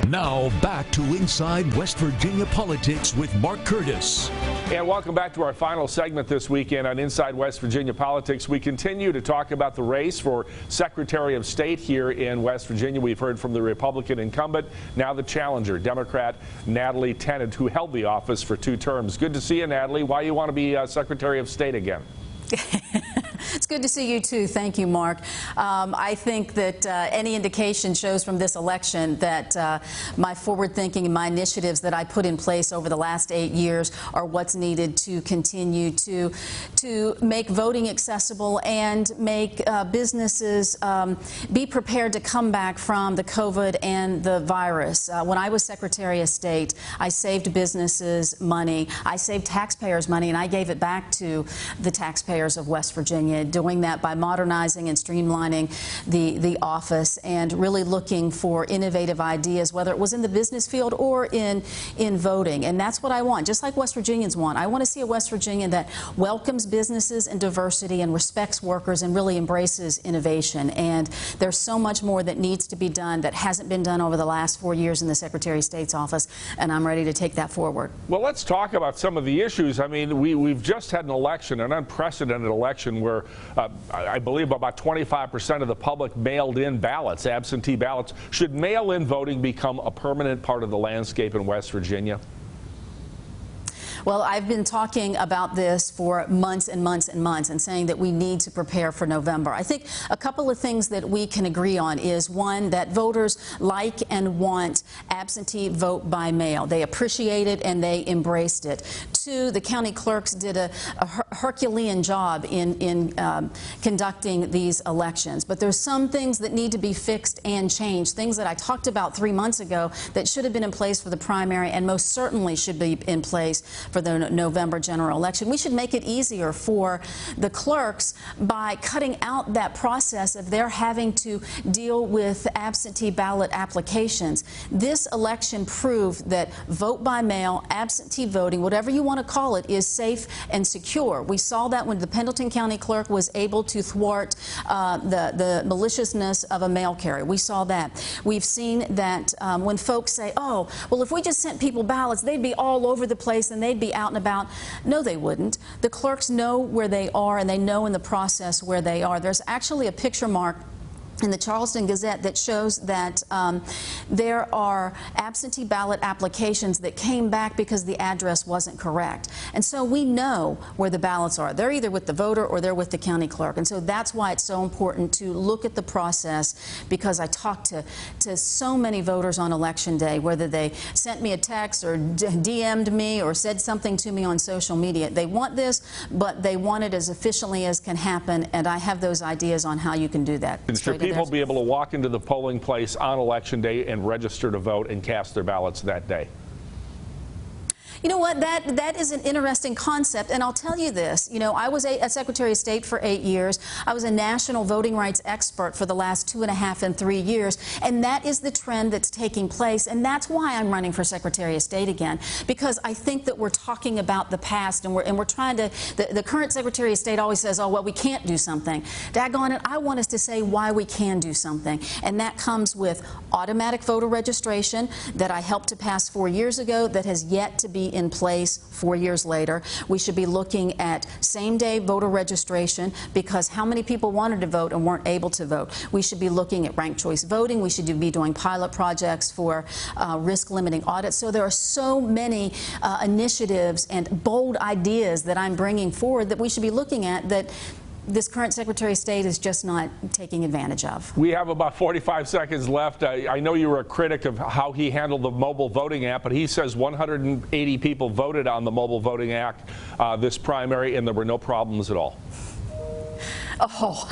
Now back to Inside West Virginia Politics with Mark Curtis. And welcome back to our final segment this weekend on Inside West Virginia Politics. We continue to talk about the race for Secretary of State here in West Virginia. We've heard from the Republican incumbent, now the challenger, Democrat Natalie Tennant, who held the office for 2 terms. Good to see you, Natalie. Why you want to be Secretary of State again? It's good to see you, too. Thank you, Mark. I think that any indication shows from this election that my forward thinking and my initiatives that I put in place over the last 8 years are what's needed to continue to make voting accessible and make businesses be prepared to come back from the COVID and the virus. When I was Secretary of State, I saved businesses money. I saved taxpayers money, and I gave it back to the taxpayers of West Virginia, doing that by modernizing and streamlining the office and really looking for innovative ideas, whether it was in the business field or in voting. And that's what I want, just like West Virginians want. I want to see a West Virginia that welcomes businesses and diversity and respects workers and really embraces innovation. And there's so much more that needs to be done that hasn't been done over the last 4 years in the Secretary of State's office, and I'm ready to take that forward. Well, let's talk about some of the issues. I mean, we've just had an election, an unprecedented election, where I believe about 25% of the public mailed in ballots, absentee ballots. Should mail-in voting become a permanent part of the landscape in West Virginia? Well, I've been talking about this for months and months and months and saying that we need to prepare for November. I think a couple of things that we can agree on is, one, that voters like and want absentee vote by mail. They appreciate it and they embraced it. 2, the county clerks did a Herculean job in conducting these elections. But there's some things that need to be fixed and changed, things that I talked about 3 months ago that should have been in place for the primary and most certainly should be in place for the November general election. We should make it easier for the clerks by cutting out that process of their having to deal with absentee ballot applications. This election proved that vote by mail, absentee voting, whatever you want to call it, is safe and secure. We saw that when the Pendleton County clerk was able to thwart the maliciousness of a mail carrier. We saw that. We've seen that when folks say, oh, well, if we just sent people ballots, they'd be all over the place and they'd be out and about. No, they wouldn't. The clerks know where they are and they know in the process where they are. There's actually a picture, Mark, in the Charleston Gazette that shows that there are absentee ballot applications that came back because the address wasn't correct. And so we know where the ballots are. They're either with the voter or they're with the county clerk. And so that's why it's so important to look at the process, because I talked to so many voters on Election Day, whether they sent me a text or DM'd me or said something to me on social media. They want this, but they want it as efficiently as can happen, and I have those ideas on how you can do that. People be able to walk into the polling place on Election Day and register to vote and cast their ballots that day? You know what, that is an interesting concept, and I'll tell you this. You know, I was a Secretary of State for 8 years. I was a national voting rights expert for the last 2.5 and 3 years, and that is the trend that's taking place, and that's why I'm running for Secretary of State again, because I think that we're talking about the past, and we're trying to, the current Secretary of State always says, oh, well, we can't do something. Daggone it, I want us to say why we can do something, and that comes with automatic voter registration that I helped to pass 4 years ago that has yet to be in place 4 years later. We should be looking at same-day voter registration, because how many people wanted to vote and weren't able to vote? We should be looking at ranked choice voting. We should be doing pilot projects for risk-limiting audits. So there are so many initiatives and bold ideas that I'm bringing forward that we should be looking at that this current Secretary of State is just not taking advantage of. We have about 45 seconds left. I know you were a critic of how he handled the mobile voting app, but he says 180 people voted on the mobile voting act this primary, and there were no problems at all. Oh,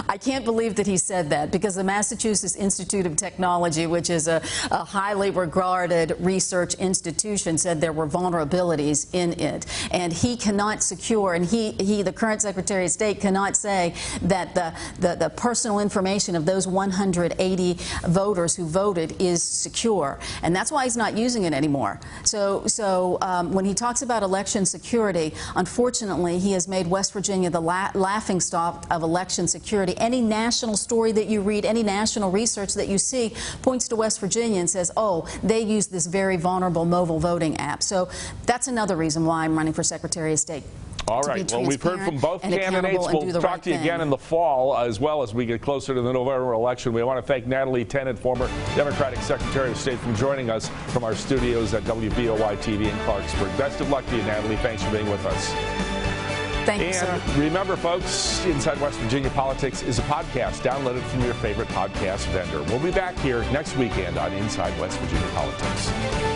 I can't believe that he said that, because the Massachusetts Institute of Technology, which is a highly regarded research institution, said there were vulnerabilities in it. And he cannot secure, and he, the current Secretary of State, cannot say that the personal information of those 180 voters who voted is secure. And that's why he's not using it anymore. So when he talks about election security, unfortunately, he has made West Virginia the laughingstock of election security. Any national story that you read, any national research that you see points to West Virginia and says, oh, they use this very vulnerable mobile voting app. So that's another reason why I'm running for Secretary of State. All right. Well, we've heard from both candidates. We'll talk to you again in the fall as well as we get closer to the November election. We want to thank Natalie Tennant, former Democratic Secretary of State, for joining us from our studios at WBOY-TV in Clarksburg. Best of luck to you, Natalie. Thanks for being with us. Thank you, sir. And remember, folks, Inside West Virginia Politics is a podcast. Download it from your favorite podcast vendor. We'll be back here next weekend on Inside West Virginia Politics.